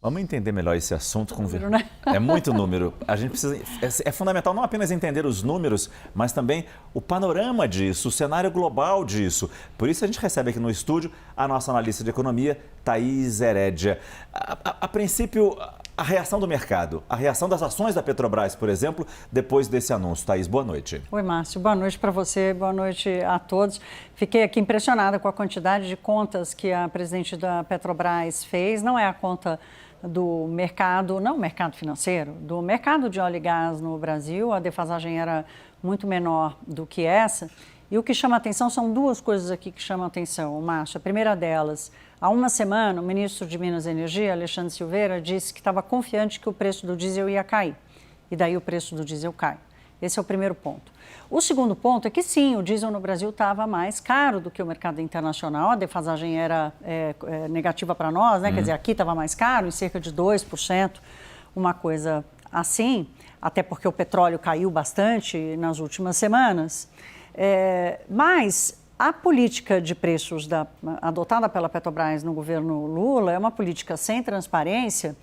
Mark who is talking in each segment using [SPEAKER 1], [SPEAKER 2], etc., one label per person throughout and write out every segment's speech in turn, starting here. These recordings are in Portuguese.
[SPEAKER 1] Vamos entender melhor esse assunto com
[SPEAKER 2] Número, né?
[SPEAKER 1] É muito número. A gente precisa. É fundamental não apenas entender os números, mas também o panorama disso, o cenário global disso. Por isso a gente recebe aqui no estúdio a nossa analista de economia, Thaís Herédia. A princípio, a reação do mercado, a reação das ações da Petrobras, por exemplo, depois desse anúncio. Thaís, boa noite.
[SPEAKER 2] Oi, Márcio. Boa noite para você, boa noite a todos. Fiquei aqui impressionada com a quantidade de contas que a presidente da Petrobras fez. Não é a conta do mercado, não mercado financeiro, do mercado de óleo e gás no Brasil. A defasagem era muito menor do que essa. E o que chama atenção são duas coisas aqui que chamam atenção, Márcio. A primeira delas, há uma semana, o ministro de Minas e Energia, Alexandre Silveira, disse que estava confiante que o preço do diesel ia cair. E daí o preço do diesel cai. Esse é o primeiro ponto. O segundo ponto é que sim, o diesel no Brasil estava mais caro do que o mercado internacional. A defasagem era negativa para nós, né? Quer dizer, aqui estava mais caro, em cerca de 2%, uma coisa assim, até porque o petróleo caiu bastante nas últimas semanas. Mas a política de preços adotada pela Petrobras no governo Lula é uma política sem transparência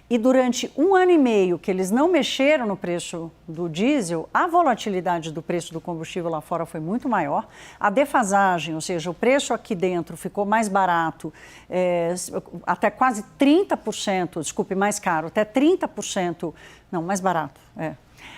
[SPEAKER 2] e durante 1 ano e meio que eles não mexeram no preço do diesel, a volatilidade do preço do combustível lá fora foi muito maior, a defasagem, ou seja, o preço aqui dentro ficou mais barato, até quase 30%, desculpe, mais caro, até 30%, não, mais barato,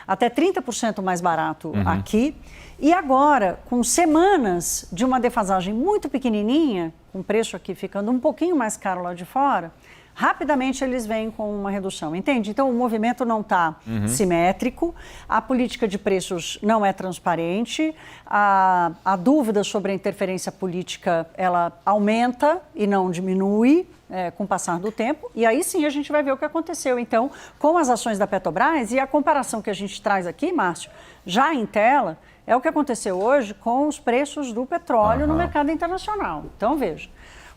[SPEAKER 2] até 30% mais barato aqui. E agora, com semanas de uma defasagem muito pequenininha, com o preço aqui ficando um pouquinho mais caro lá de fora, rapidamente eles vêm com uma redução, entende? Então, o movimento não está simétrico, a política de preços não é transparente, a dúvida sobre a interferência política, ela aumenta e não diminui com o passar do tempo, e aí sim a gente vai ver o que aconteceu, então, com as ações da Petrobras e a comparação que a gente traz aqui, Márcio, já em tela, é o que aconteceu hoje com os preços do petróleo no mercado internacional. Então, veja,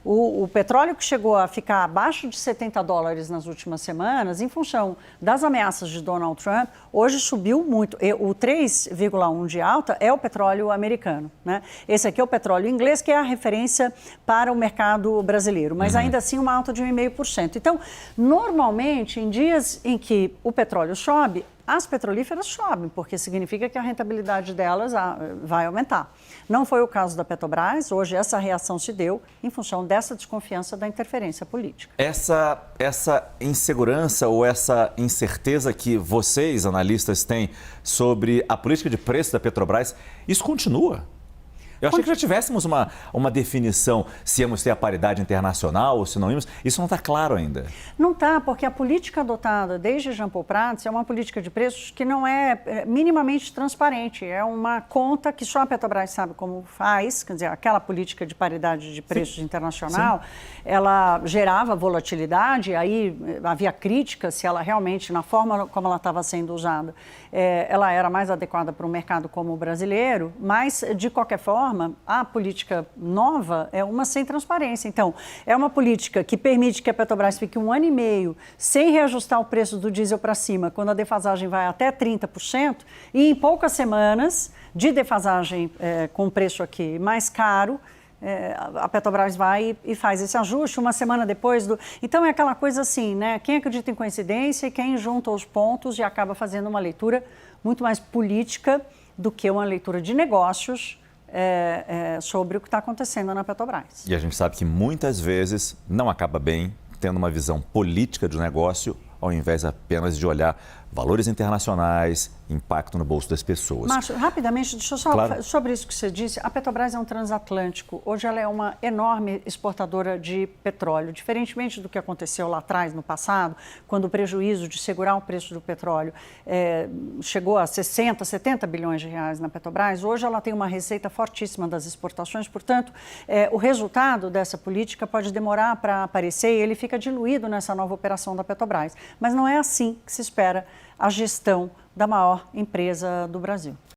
[SPEAKER 2] o petróleo que chegou a ficar abaixo de $70 nas últimas semanas, em função das ameaças de Donald Trump, hoje subiu muito. O 3,1 de alta é o petróleo americano, né? Esse aqui é o petróleo inglês, que é a referência para o mercado brasileiro, mas ainda assim uma alta de 1,5%. Então, normalmente, em dias em que o petróleo sobe, as petrolíferas sobem, porque significa que a rentabilidade delas vai aumentar. Não foi o caso da Petrobras, hoje essa reação se deu em função dessa desconfiança da interferência política.
[SPEAKER 1] Essa insegurança ou essa incerteza que vocês, analistas, têm sobre a política de preço da Petrobras, isso continua? Eu achei que já tivéssemos uma definição se íamos ter a paridade internacional ou se não íamos. Isso não está claro ainda.
[SPEAKER 2] Não está, porque a política adotada desde Jean Paul Prats é uma política de preços que não é minimamente transparente. É uma conta que só a Petrobras sabe como faz, quer dizer, aquela política de paridade de preços internacional, ela gerava volatilidade, aí havia crítica se ela realmente, na forma como ela estava sendo usada, ela era mais adequada para um mercado como o brasileiro, mas, de qualquer forma, a política nova é uma sem transparência. Então, é uma política que permite que a Petrobras fique 1 ano e meio sem reajustar o preço do diesel para cima, quando a defasagem vai até 30%, e em poucas semanas de defasagem com o preço aqui mais caro, a Petrobras vai e faz esse ajuste 1 semana depois do... Então, é aquela coisa assim, né? Quem acredita em coincidência e quem junta os pontos e acaba fazendo uma leitura muito mais política do que uma leitura de negócios sobre o que está acontecendo na Petrobras.
[SPEAKER 1] E a gente sabe que muitas vezes não acaba bem tendo uma visão política de negócio, ao invés apenas de olhar valores internacionais, impacto no bolso das pessoas.
[SPEAKER 2] Márcio, rapidamente, deixa eu só sobre isso que você disse. A Petrobras é um transatlântico. Hoje ela é uma enorme exportadora de petróleo. Diferentemente do que aconteceu lá atrás, no passado, quando o prejuízo de segurar o preço do petróleo chegou a 60, 70 bilhões de reais na Petrobras, hoje ela tem uma receita fortíssima das exportações. Portanto, o resultado dessa política pode demorar para aparecer e ele fica diluído nessa nova operação da Petrobras. Mas não é assim que se espera a gestão da maior empresa do Brasil.